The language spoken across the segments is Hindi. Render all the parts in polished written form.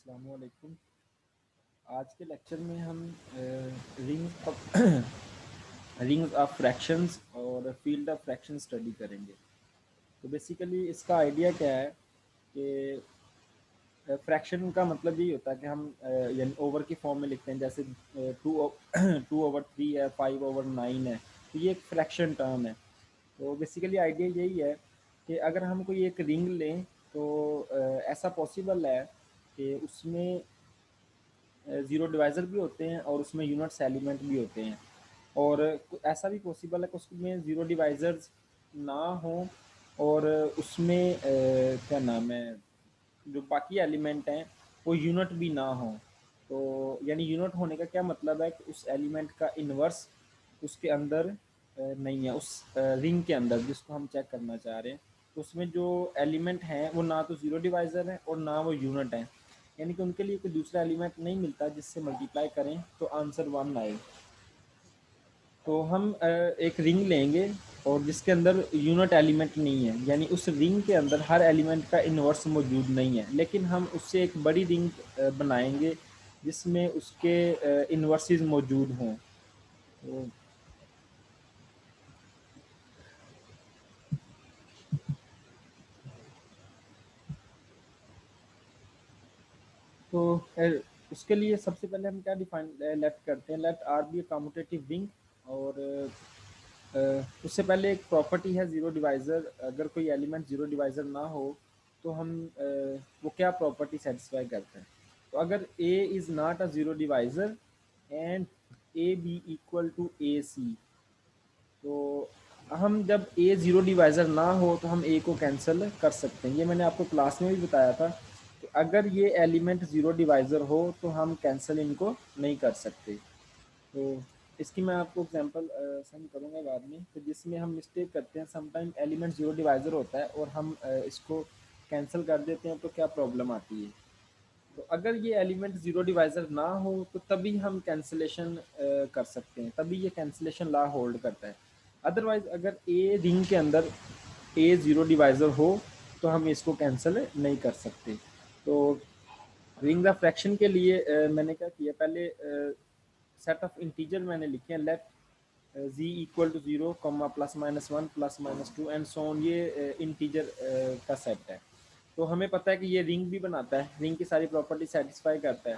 अस्सलामुअलैकुम। आज के लेक्चर में हम rings of rings of fractions और फील्ड ऑफ फ्रैक्शन स्टडी करेंगे। तो बेसिकली इसका आइडिया क्या है कि फ्रैक्शन का मतलब यही होता है कि हम यानी ओवर की फॉर्म में लिखते हैं, जैसे टू टू ओवर थ्री है, 5/9 है, तो ये एक फ्रैक्शन टर्म है। तो बेसिकली आइडिया यही है कि अगर हम कोई एक रिंग लें तो ऐसा पॉसिबल है कि उसमें ज़ीरो डिवाइज़र भी होते हैं और उसमें यूनिट्स एलिमेंट भी होते हैं, और ऐसा भी पॉसिबल है कि उसमें ज़ीरो डिवाइज़र्स ना हो और उसमें क्या नाम है, जो बाकी एलिमेंट हैं वो यूनिट भी ना हो। तो यानी यूनिट होने का क्या मतलब है कि उस एलिमेंट का इन्वर्स उसके अंदर नहीं है, उस रिंग के अंदर जिसको हम चेक करना चाह रहे हैं। तो उसमें जो एलिमेंट हैं वो ना तो ज़ीरो डिवाइज़र है और ना वो यूनिट है, यानी कि उनके लिए कोई दूसरा एलिमेंट नहीं मिलता जिससे मल्टीप्लाई करें तो आंसर 1 आए। तो हम एक रिंग लेंगे और जिसके अंदर यूनिट एलिमेंट नहीं है, यानी उस रिंग के अंदर हर एलिमेंट का इन्वर्स मौजूद नहीं है, लेकिन हम उससे एक बड़ी रिंग बनाएंगे जिसमें उसके इन्वर्सेस मौजूद हों। तो उसके लिए सबसे पहले हम क्या डिफाइन लेट करते हैं, let R be a commutative ring. और उससे पहले एक प्रॉपर्टी है ज़ीरो डिवाइज़र। अगर कोई एलिमेंट ज़ीरो डिवाइज़र ना हो तो हम वो क्या प्रॉपर्टी सेटिस्फाई करते हैं। तो अगर A is not a zero divisor and A B equal to A C, तो हम जब ए ज़ीरो डिवाइज़र ना हो तो हम ए को कैंसिल कर सकते हैं। ये मैंने आपको क्लास में भी बताया था कि अगर ये एलिमेंट ज़ीरो डिवाइज़र हो तो हम कैंसिल इनको नहीं कर सकते। तो इसकी मैं आपको एग्जांपल सेंड करूँगा बाद में, तो जिसमें हम मिस्टेक करते हैं। समटाइम एलिमेंट ज़ीरो डिवाइज़र होता है और हम इसको कैंसिल कर देते हैं, तो क्या प्रॉब्लम आती है। तो अगर ये एलिमेंट ज़ीरो डिवाइज़र ना हो तो तभी हम कैंसिलेशन कर सकते हैं, तभी ये कैंसिलेशन लॉ होल्ड करता है। अदरवाइज़ अगर ए रिंग के अंदर ए ज़ीरो डिवाइज़र हो तो हम इसको कैंसिल नहीं कर सकते। तो रिंग ऑफ फ्रैक्शन के लिए मैंने क्या किया, पहले सेट ऑफ इंटीजर मैंने लिखे हैं, let G equal to 0, +-1 +-2 and so on. ये इंटीजर का सेट है। तो हमें पता है कि ये रिंग भी बनाता है, रिंग की सारी प्रॉपर्टी सेटिस्फाई करता है।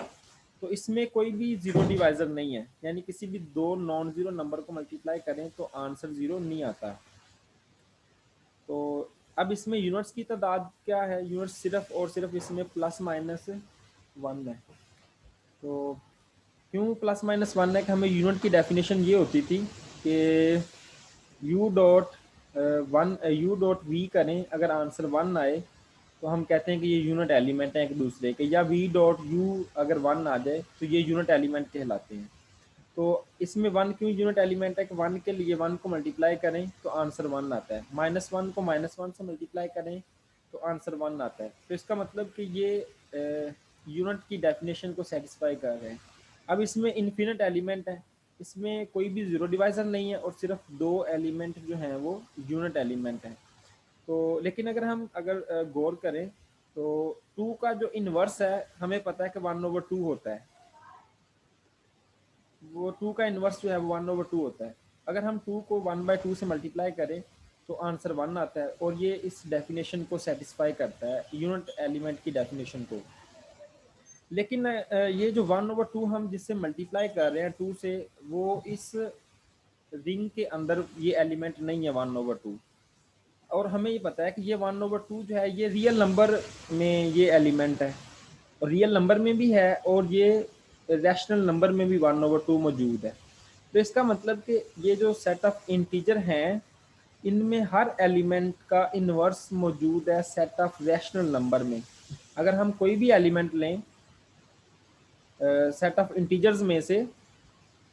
तो इसमें कोई भी ज़ीरो डिवाइज़र नहीं है, यानी किसी भी दो नॉन ज़ीरो नंबर को मल्टीप्लाई करें तो आंसर ज़ीरो नहीं आता। तो अब इसमें यूनिट्स की तादाद क्या है, यूनिट्स सिर्फ और सिर्फ इसमें +-1 है। तो क्यों +-1 है कि हमें यूनिट की डेफिनेशन ये होती थी कि यू डॉट वी करें, अगर आंसर 1 आए तो हम कहते हैं कि ये यूनिट एलिमेंट है एक दूसरे के, या वी डॉट यू अगर 1 आ जाए तो ये यूनिट एलिमेंट कहलाते हैं। तो इसमें 1 क्यों यूनिट एलिमेंट है कि 1 के लिए 1 को मल्टीप्लाई करें तो आंसर 1 आता है, -1 को -1 से मल्टीप्लाई करें तो आंसर 1 आता है। तो इसका मतलब कि ये यूनिट की डेफिनेशन को सेटिस्फाई कर रहे हैं। अब इसमें इन्फिनिट एलिमेंट है, इसमें कोई भी ज़ीरो डिवाइज़र नहीं है और सिर्फ दो एलिमेंट जो हैं वो यूनिट एलिमेंट हैं। तो लेकिन अगर गौर करें तो 2 का जो इन्वर्स है हमें पता है कि 1/2 होता है। वो 2 का इन्वर्स जो है वो 1/2 होता है। अगर हम 2 को 1/2 से मल्टीप्लाई करें तो आंसर 1 आता है, और ये इस डेफिनेशन को सेटिस्फाई करता है, यूनिट एलिमेंट की डेफिनेशन को। लेकिन ये जो 1/2 हम जिससे मल्टीप्लाई कर रहे हैं 2 से, वो इस रिंग के अंदर ये एलिमेंट नहीं है 1/2। और हमें ये पता है कि ये 1/2 जो है ये रियल नंबर में ये एलिमेंट है, और रियल नंबर में भी है, और ये रैशनल नंबर में भी 1/2 मौजूद है। तो इसका मतलब कि ये जो सेट ऑफ इंटीजर हैं इनमें हर एलिमेंट का इन्वर्स मौजूद है सेट ऑफ रैशनल नंबर में। अगर हम कोई भी एलिमेंट लें सेट ऑफ इंटीजर्स में से,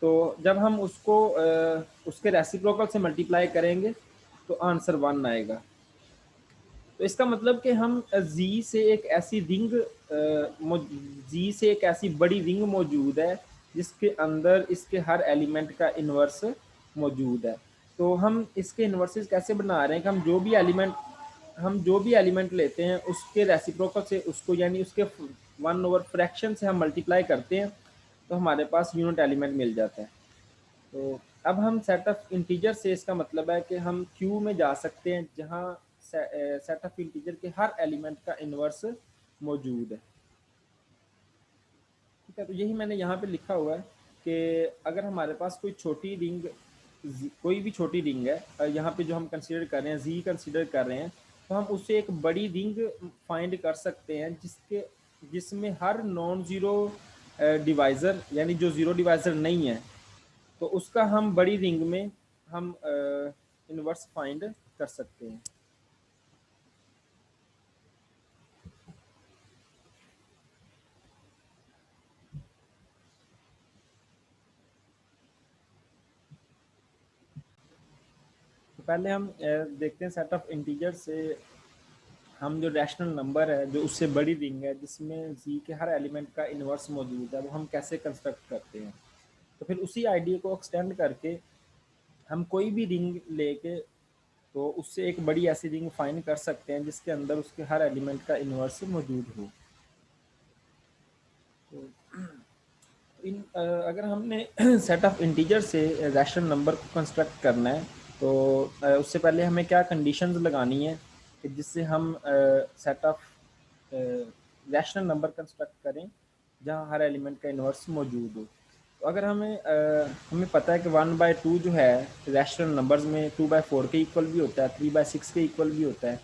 तो जब हम उसको उसके रेसिप्रोकल से मल्टीप्लाई करेंगे तो आंसर 1 आएगा। तो इसका मतलब कि हम जी से एक ऐसी रिंग जी से एक ऐसी बड़ी रिंग मौजूद है जिसके अंदर इसके हर एलिमेंट का इन्वर्स मौजूद है। तो हम इसके इन्वर्सेस कैसे बना रहे हैं कि हम जो भी एलिमेंट लेते हैं उसके रेसिप्रोकल से उसको, यानी उसके वन ओवर फ्रैक्शन से हम मल्टीप्लाई करते हैं तो हमारे पास यूनिट एलिमेंट मिल जाता है। तो अब हम सेट ऑफ इंटीजर से, इसका मतलब है कि हम क्यू में जा सकते हैं जहाँ सेट ऑफ इंटीजर के हर एलिमेंट का इन्वर्स मौजूद है। ठीक है, तो यही मैंने यहाँ पे लिखा हुआ है कि अगर हमारे पास कोई छोटी रिंग, कोई भी छोटी रिंग है, यहाँ पे जो हम कंसीडर कर रहे हैं जी कंसीडर कर रहे हैं, तो हम उससे एक बड़ी रिंग फाइंड कर सकते हैं जिसमें हर नॉन ज़ीरो डिवाइज़र, यानी जो ज़ीरो डिवाइज़र नहीं है, तो उसका हम बड़ी रिंग में हम इन्वर्स फाइंड कर सकते हैं। तो पहले हम देखते हैं सेट ऑफ इंटीजर से हम जो रैशनल नंबर है जो उससे बड़ी रिंग है जिसमें जी के हर एलिमेंट का इन्वर्स मौजूद है, वो हम कैसे कंस्ट्रक्ट करते हैं। तो फिर उसी आइडिया को एक्सटेंड करके हम कोई भी रिंग लेके तो उससे एक बड़ी ऐसी रिंग फाइंड कर सकते हैं जिसके अंदर उसके हर एलिमेंट का इन्वर्स मौजूद हो। तो अगर हमने सेट ऑफ इंटीजर से रैशनल नंबर को कंस्ट्रक्ट करना है तो उससे पहले हमें क्या कंडीशंस लगानी है कि जिससे हम set of rational number construct करें जहां हर एलिमेंट का इन्वर्स मौजूद हो। तो अगर हमें पता है कि 1/2 जो है रैशनल नंबर्स में 2/4 के इक्वल भी होता है, 3/6 के इक्वल भी होता है,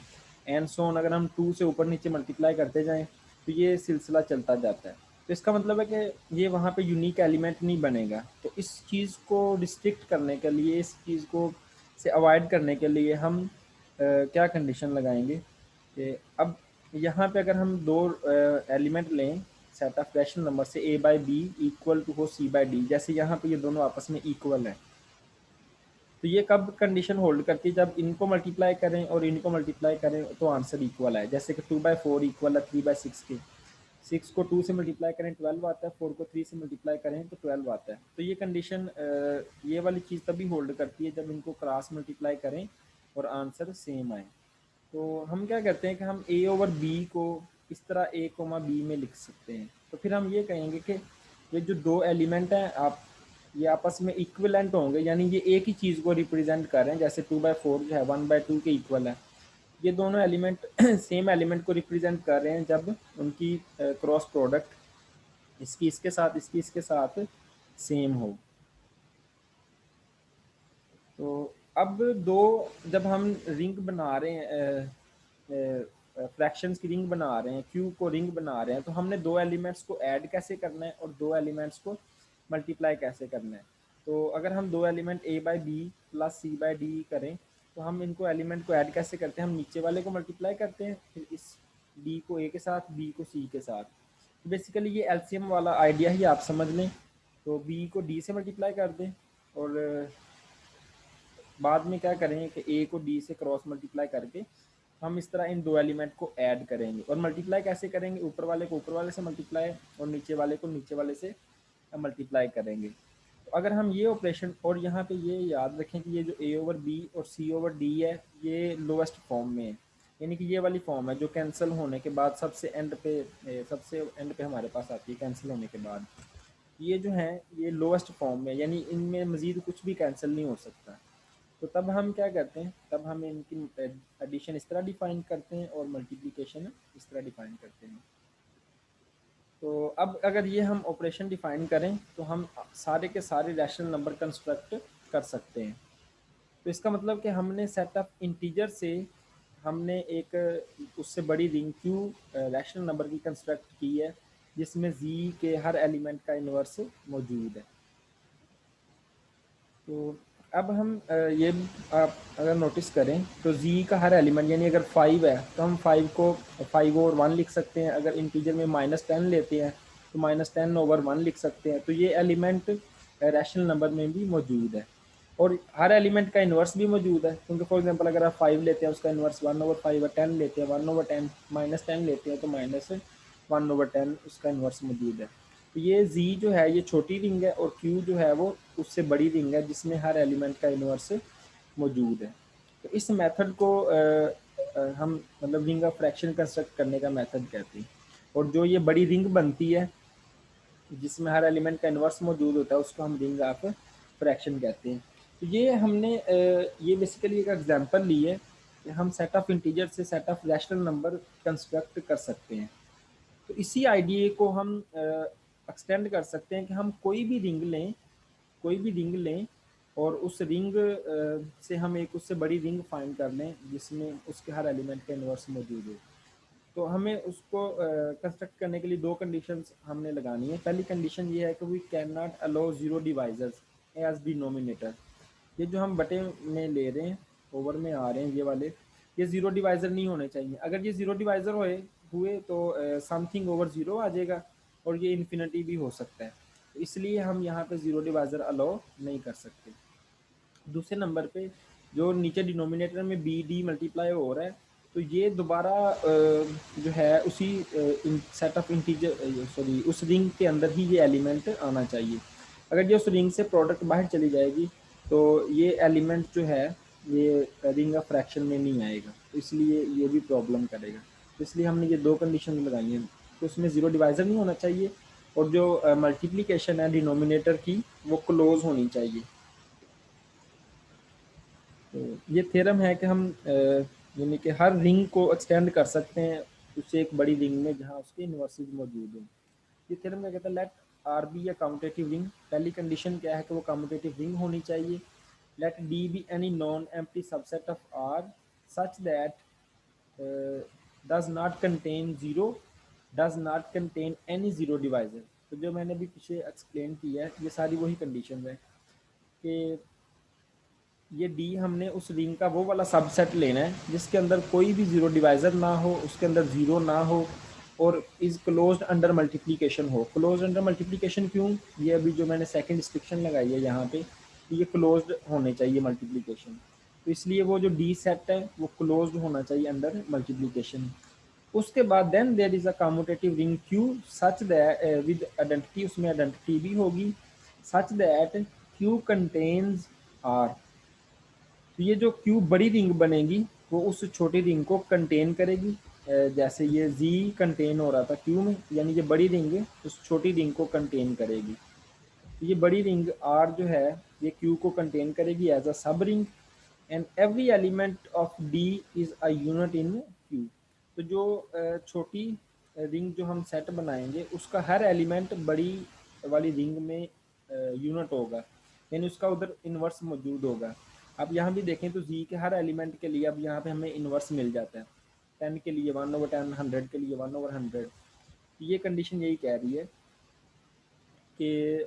एंड सो ऑन। अगर हम 2 से ऊपर नीचे मल्टीप्लाई करते जाएं तो ये सिलसिला चलता जाता है। तो इसका मतलब है कि ये वहाँ पे यूनिक एलिमेंट नहीं बनेगा। तो इस चीज़ को रिस्ट्रिक्ट करने के लिए, इस चीज़ को से अवॉइड करने के लिए हम क्या कंडीशन लगाएंगे कि अब यहाँ पे अगर हम दो एलिमेंट लें सेट ऑफ रैशनल नंबर से a by B equal to हो c बाई डी, जैसे यहाँ पे ये दोनों आपस में इक्वल है, तो ये कब कंडीशन होल्ड करती है, जब इनको मल्टीप्लाई करें और इनको मल्टीप्लाई करें तो आंसर इक्वल है। जैसे कि 2/4 इक्वल है 3/6 के, 6 को 2 से मल्टीप्लाई करें 12 आता है, 4 को 3 से मल्टीप्लाई करें तो 12 आता है। तो ये कंडीशन, ये वाली चीज़ तभी होल्ड करती है जब इनको क्रॉस मल्टीप्लाई करें और आंसर सेम आए। तो हम क्या करते हैं कि हम a ओवर b को इस तरह a कोमा b में लिख सकते हैं। तो फिर हम ये कहेंगे कि ये जो दो एलिमेंट हैं ये आपस में इक्विवेलेंट होंगे, यानी ये एक ही चीज़ को रिप्रेजेंट कर रहे हैं। जैसे 2/4 जो है 1/2 के इक्वल है, ये दोनों एलिमेंट सेम एलिमेंट को रिप्रेजेंट कर रहे हैं जब उनकी क्रॉस प्रोडक्ट इसकी इसके साथ सेम हो। तो अब दो, जब हम रिंग बना रहे हैं, फ्रैक्शंस की रिंग बना रहे हैं, क्यू को रिंग बना रहे हैं, तो हमने दो एलिमेंट्स को ऐड कैसे करना है और दो एलिमेंट्स को मल्टीप्लाई कैसे करना है। तो अगर हम दो element a by B plus C by D करें तो हम इनको एलिमेंट को ऐड कैसे करते हैं, हम नीचे वाले को मल्टीप्लाई करते हैं, फिर इस d को a के साथ, b को c के साथ। तो बेसिकली ये एलसीएम वाला आइडिया ही आप समझ लें। तो b को d से मल्टीप्लाई कर दें और बाद में क्या करेंगे कि ए को डी से क्रॉस मल्टीप्लाई करके हम इस तरह इन दो एलिमेंट को ऐड करेंगे। और मल्टीप्लाई कैसे करेंगे, ऊपर वाले को ऊपर वाले से मल्टीप्लाई और नीचे वाले को नीचे वाले से मल्टीप्लाई करेंगे। तो अगर हम ये ऑपरेशन, और यहाँ पे ये याद रखें कि ये जो ए ओवर बी और सी ओवर डी है ये लोएस्ट फॉर्म में है, यानी कि ये वाली फॉर्म है जो कैंसिल होने के बाद सबसे एंड पे हमारे पास आती है कैंसिल होने के बाद। ये जो है ये लोएस्ट फॉर्म में, यानी इनमें मज़ीद कुछ भी कैंसिल नहीं हो सकता। तो तब हम क्या करते हैं, तब हम इनकी एडिशन इस तरह डिफाइन करते हैं और मल्टीप्लिकेशन इस तरह डिफाइन करते हैं। तो अब अगर ये हम ऑपरेशन डिफाइन करें तो हम सारे के सारे रैशनल नंबर कंस्ट्रक्ट कर सकते हैं। तो इसका मतलब कि हमने सेट ऑफ इंटीजर से हमने एक उससे बड़ी रिंग क्यू रैशनल नंबर की कंस्ट्रक्ट की है जिसमें जी के हर एलिमेंट का इन्वर्स मौजूद है। तो अब हम ये आप अगर नोटिस करें तो z का हर एलिमेंट, यानी अगर 5 है तो हम 5 को 5 ओवर 1 लिख सकते हैं। अगर इंटीजर में -10 लेते हैं तो -10 ओवर 1 लिख सकते हैं। तो ये एलिमेंट रैशनल नंबर में भी मौजूद है और हर एलिमेंट का इन्वर्स भी मौजूद है, क्योंकि फॉर एग्जांपल अगर आप 5 लेते हैं उसका इन्वर्स 1/5 है, 10 लेते हैं 1/10, -10 लेते हैं तो -1/10 उसका इन्वर्स मौजूद है। तो ये z जो है ये छोटी रिंग है और q जो है वो उससे बड़ी रिंग है जिसमें हर एलिमेंट का इन्वर्स मौजूद है। तो इस मेथड को हम मतलब रिंग ऑफ फ्रैक्शन कंस्ट्रक्ट करने का मेथड कहते हैं। और जो ये बड़ी रिंग बनती है जिसमें हर एलिमेंट का इन्वर्स मौजूद होता है उसको हम रिंग ऑफ फ्रैक्शन कहते हैं। तो ये हमने ये बेसिकली एक एग्जांपल ली है कि हम सेट ऑफ इंटीजर से set of rational number construct कर सकते हैं। तो इसी आइडिया को हम एक्सटेंड कर सकते हैं कि हम कोई भी रिंग लें और उस रिंग से हम एक उससे बड़ी रिंग फाइंड कर लें जिसमें उसके हर एलिमेंट का इन्वर्स मौजूद हो। तो हमें उसको कंस्ट्रक्ट करने के लिए दो कंडीशंस हमने लगानी है। पहली कंडीशन ये है कि we can not allow zero divisors as denominator. ये जो हम बटे में ले रहे हैं, ओवर में आ रहे हैं ये वाले, ये ज़ीरो डिवाइज़र नहीं होने चाहिए। अगर ये ज़ीरो डिवाइज़र हुए तो समथिंग ओवर ज़ीरो आ जाएगा और ये इन्फिनिटी भी हो सकता है। तो इसलिए हम यहाँ पे ज़ीरो डिवाइज़र अलाउ नहीं कर सकते। दूसरे नंबर पे जो नीचे डिनोमिनेटर में बी डी मल्टीप्लाई हो रहा है, तो ये दोबारा जो है उसी सेट ऑफ इंटीजर सॉरी उस रिंग के अंदर ही ये एलिमेंट आना चाहिए। अगर ये उस रिंग से प्रोडक्ट बाहर चली जाएगी तो ये एलिमेंट जो है ये रिंग ऑफ फ्रैक्शन में नहीं आएगा, तो इसलिए ये भी प्रॉब्लम करेगा। तो इसलिए हमने ये दो कंडीशन लगाई हैं। तो उसमें ज़ीरो डिवाइज़र नहीं होना चाहिए और जो मल्टीप्लिकेशन है डिनोमिनेटर की वो क्लोज होनी चाहिए। तो ये थ्योरम है कि हम यानी कि हर रिंग को एक्सटेंड कर सकते हैं उससे एक बड़ी रिंग में जहाँ उसके इन्वर्सेस मौजूद हों। ये थ्योरम क्या कहता है, let R be a commutative ring. पहली कंडीशन क्या है कि वो कम्यूटेटिव रिंग होनी चाहिए। Let D be any non empty subset of R such that does not contain zero, does not contain any zero divisor. तो जो मैंने अभी पीछे एक्सप्लेन किया है ये सारी वही कंडीशन है कि ये डी हमने उस रिंग का वो वाला सबसेट लेना है जिसके अंदर कोई भी ज़ीरो डिवाइज़र ना हो, उसके अंदर ज़ीरो ना हो और इज़ क्लोज्ड अंडर मल्टीप्लिकेशन हो। क्लोज्ड अंडर मल्टीप्लिकेशन क्यों, ये अभी जो मैंने सेकंड रिस्ट्रिक्शन लगाई है यहाँ पे, तो ये क्लोज्ड होने चाहिए मल्टीप्लिकेशन। तो इसलिए वो जो डी सेट है वो क्लोज्ड होना चाहिए अंडर मल्टीप्लिकेशन। उसके बाद then there is a commutative ring Q such that with identity, उसमें आइडेंटिटी भी होगी, such that Q contains R. तो ये जो क्यूब बड़ी रिंग बनेगी वो उस छोटी रिंग को कंटेन करेगी। जैसे ये Z कंटेन हो रहा था क्यू में, यानी ये बड़ी रिंग उस छोटी रिंग को कंटेन करेगी। तो ये बड़ी रिंग R जो है ये क्यू को कंटेन करेगी एज अ सब ring and every element of D is a unit in Q. तो जो छोटी रिंग जो हम सेट बनाएंगे उसका हर एलिमेंट बड़ी वाली रिंग में यूनिट होगा, यानी उसका उधर इन्वर्स मौजूद होगा। अब यहाँ भी देखें तो जी के हर एलिमेंट के लिए अब यहाँ पे हमें इन्वर्स मिल जाता है। 10 के लिए 1/10, 100 के लिए 1/100। ये कंडीशन यही कह रही है कि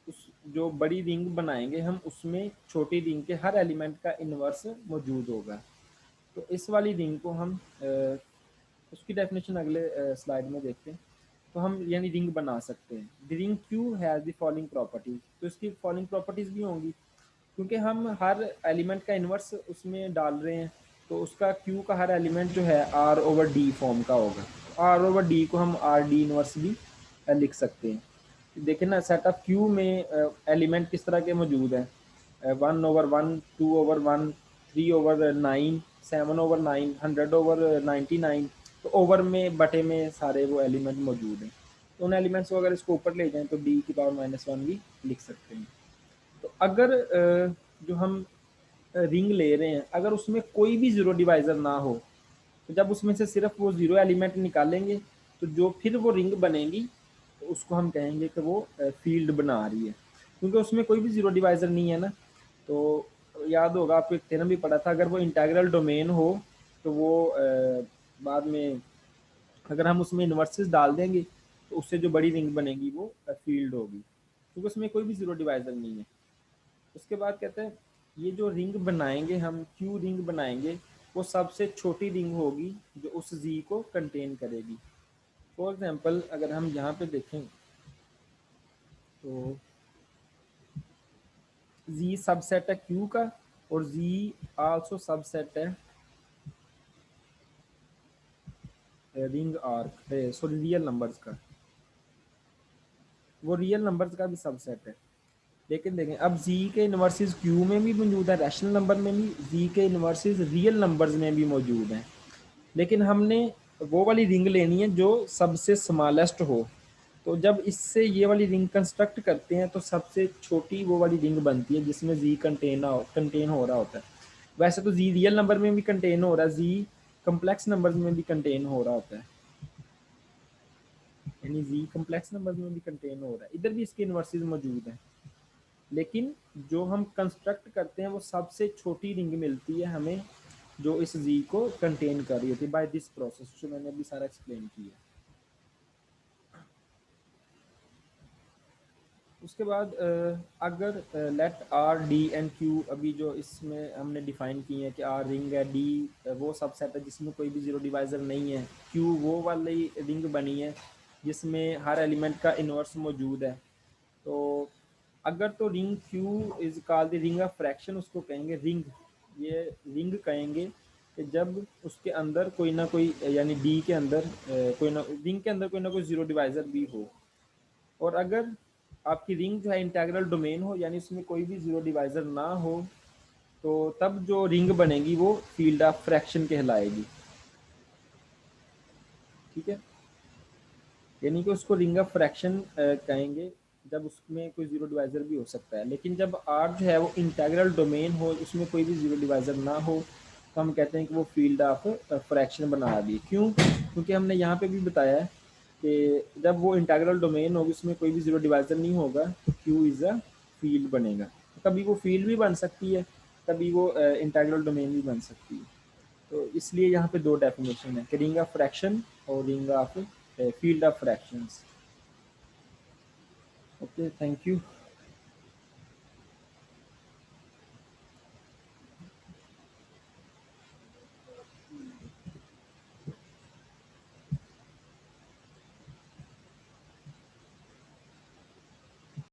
उस जो बड़ी रिंग बनाएंगे हम उसमें छोटी रिंग के हर एलिमेंट का इन्वर्स मौजूद होगा। तो इस वाली रिंग को हम उसकी डेफिनेशन अगले स्लाइड में देखते हैं। तो हम यानी रिंग बना सकते हैं। The ring Q has the following properties, तो इसकी फॉलोइंग प्रॉपर्टीज भी होंगी क्योंकि हम हर एलिमेंट का इन्वर्स उसमें डाल रहे हैं। तो उसका क्यू का हर एलिमेंट जो है आर ओवर डी फॉर्म का होगा। आर ओवर डी को हम आर डी इन्वर्स भी लिख सकते हैं। देखिए ना सेट ऑफ क्यू में एलिमेंट किस तरह के मौजूद हैं, 1/1, 2/1, 3/9, 7/9, 100/99। तो ओवर में बटे में सारे वो एलिमेंट मौजूद हैं। तो उन एलिमेंट्स को अगर इसको ऊपर ले जाएं तो डी की पावर -1 भी लिख सकते हैं। तो अगर जो हम रिंग ले रहे हैं अगर उसमें कोई भी ज़ीरो डिवाइज़र ना हो, तो जब उसमें से सिर्फ वो ज़ीरो एलिमेंट निकालेंगे तो जो फिर वो रिंग बनेगी तो उसको हम कहेंगे कि वो फील्ड बना रही है, क्योंकि उसमें कोई भी ज़ीरो डिवाइज़र नहीं है ना। तो याद होगा आपको एक थ्योरम भी पढ़ा था, अगर वो इंटीग्रल डोमेन हो तो वो बाद में अगर हम उसमें इन्वर्सेस डाल देंगे तो उससे जो बड़ी रिंग बनेगी वो फील्ड होगी, क्योंकि उसमें कोई भी ज़ीरो डिवाइज़र नहीं है। उसके बाद कहते हैं ये जो रिंग बनाएंगे हम क्यू रिंग बनाएंगे वो सबसे छोटी रिंग होगी जो उस जी को कंटेन करेगी। फॉर एग्जांपल अगर हम यहाँ पे देखें तो जी सबसेट है क्यू का और जी आल्सो सबसेट है ring arc sorry real numbers का, वो रियल नंबर्स का भी सबसेट है। लेकिन देखें अब जी के इन्वर्सेस क्यू में भी मौजूद है, रैशनल नंबर में भी, जी के इन्वर्सेस रियल नंबर्स में भी मौजूद हैं। लेकिन हमने वो वाली रिंग लेनी है जो सबसे स्मॉलेस्ट हो। तो जब इससे ये वाली रिंग कंस्ट्रक्ट करते हैं तो सबसे छोटी वो वाली रिंग बनती है जिसमें जी कंटेन हो रहा होता है। वैसे तो जी रियल नंबर में भी कंटेन हो रहा है, जी कम्प्लेक्स नंबर में भी कंटेन हो रहा होता है, यानी जी कम्प्लेक्स नंबर में भी कंटेन हो रहा है, इधर भी इसके इन्वर्सेस मौजूद हैं। लेकिन जो हम कंस्ट्रक्ट करते हैं वो सबसे छोटी रिंग मिलती है हमें जो इस जी को कंटेन कर रही होती है बाय दिस प्रोसेस जो मैंने अभी सारा एक्सप्लेन किया। उसके बाद अगर let R D and Q, अभी जो इसमें हमने डिफाइन किए हैं कि आर रिंग है, डी वो सबसेट है जिसमें कोई भी जीरो डिवाइजर नहीं है, क्यू वो वाली रिंग बनी है जिसमें हर एलिमेंट का इन्वर्स मौजूद है। तो अगर तो ring Q is called the ring of fraction, उसको कहेंगे रिंग, ये रिंग कहेंगे कि जब उसके अंदर कोई ना कोई, यानी डी के अंदर कोई ना रिंग के अंदर कोई ना कोई जीरो डिवाइजर भी हो। और अगर आपकी रिंग जो है इंटेग्रल डोमेन हो, यानी उसमें कोई भी जीरो डिवाइजर ना हो, तो तब जो रिंग बनेगी वो फील्ड ऑफ फ्रैक्शन कहलाएगी। ठीक है, यानी कि उसको रिंग ऑफ फ्रैक्शन कहेंगे जब उसमें कोई जीरो डिवाइजर भी हो सकता है। लेकिन जब आर जो है वो इंटेग्रल डोमेन हो, उसमें कोई भी जीरो डिवाइजर ना हो, तो हम कहते हैं कि वो फील्ड ऑफ फ्रैक्शन बना दी। क्यों? क्योंकि हमने यहाँ पे भी बताया है कि जब वो इंटेग्रल डोमेन होगी उसमें कोई भी जीरो डिवाइजर नहीं होगा तो क्यू इज़ अ फील्ड बनेगा। कभी वो फील्ड भी बन सकती है, कभी वो इंटेग्रल डोमेन भी बन सकती है। तो इसलिए यहाँ पे दो डेफिनेशन है कि रिंग ऑफ फ्रैक्शन और ring of field of fractions. Okay, thank you.